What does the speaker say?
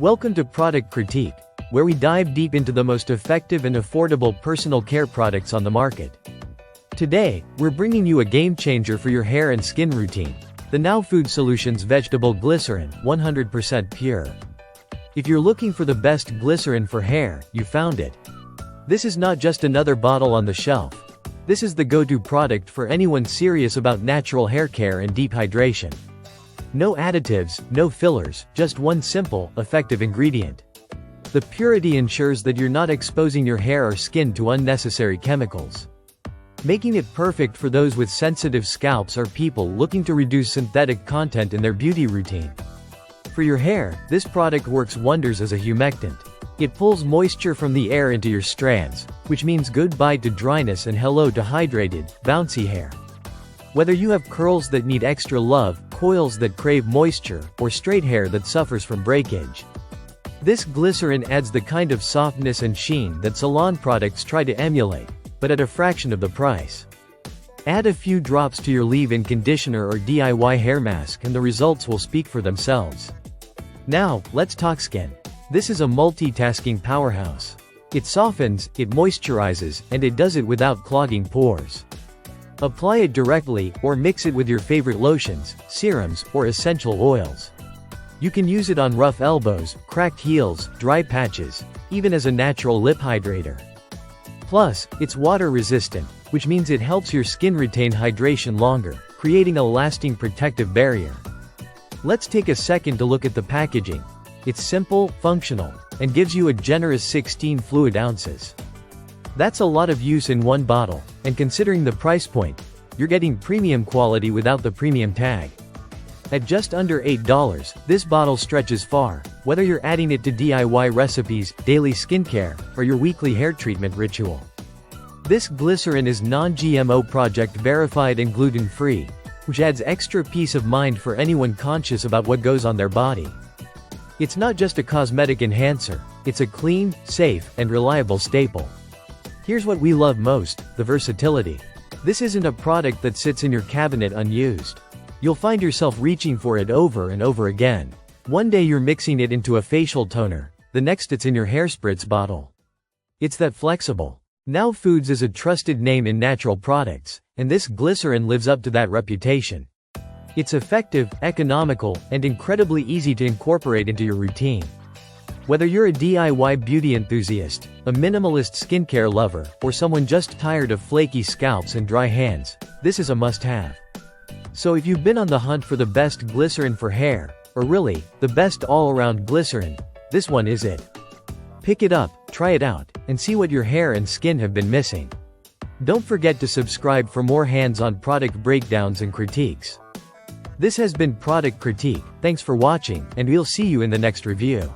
Welcome to Product Critique, where we dive deep into the most effective and affordable personal care products on the market. Today, we're bringing you a game changer for your hair and skin routine, the Now Food Solutions Vegetable Glycerin, 100% pure. If you're looking for the best glycerin for hair, you found it. This is not just another bottle on the shelf. This is the go-to product for anyone serious about natural hair care and deep hydration. No additives, no fillers, just one simple, effective ingredient. The purity ensures that you're not exposing your hair or skin to unnecessary chemicals, making it perfect for those with sensitive scalps or people looking to reduce synthetic content in their beauty routine. For your hair, this product works wonders as a humectant. It pulls moisture from the air into your strands, which means goodbye to dryness and hello to hydrated, bouncy hair. Whether you have curls that need extra love, coils that crave moisture, or straight hair that suffers from breakage, this glycerin adds the kind of softness and sheen that salon products try to emulate, but at a fraction of the price. Add a few drops to your leave-in conditioner or DIY hair mask and the results will speak for themselves. Now, let's talk skin. This is a multitasking powerhouse. It softens, it moisturizes, and it does it without clogging pores. Apply it directly, or mix it with your favorite lotions, serums, or essential oils. You can use it on rough elbows, cracked heels, dry patches, even as a natural lip hydrator. Plus, it's water-resistant, which means it helps your skin retain hydration longer, creating a lasting protective barrier. Let's take a second to look at the packaging. It's simple, functional, and gives you a generous 16 fluid ounces. That's a lot of use in one bottle, and considering the price point, you're getting premium quality without the premium tag. At just under $8, this bottle stretches far, whether you're adding it to DIY recipes, daily skincare, or your weekly hair treatment ritual. This glycerin is non-GMO project verified and gluten-free, which adds extra peace of mind for anyone conscious about what goes on their body. It's not just a cosmetic enhancer, it's a clean, safe, and reliable staple. Here's what we love most, the versatility. This isn't a product that sits in your cabinet unused. You'll find yourself reaching for it over and over again. One day you're mixing it into a facial toner, the next it's in your hair spritz bottle. It's that flexible. Now Foods is a trusted name in natural products, and this glycerin lives up to that reputation. It's effective, economical, and incredibly easy to incorporate into your routine. Whether you're a DIY beauty enthusiast, a minimalist skincare lover, or someone just tired of flaky scalps and dry hands, this is a must-have. So if you've been on the hunt for the best glycerin for hair, or really, the best all-around glycerin, this one is it. Pick it up, try it out, and see what your hair and skin have been missing. Don't forget to subscribe for more hands-on product breakdowns and critiques. This has been Product Critique, thanks for watching, and we'll see you in the next review.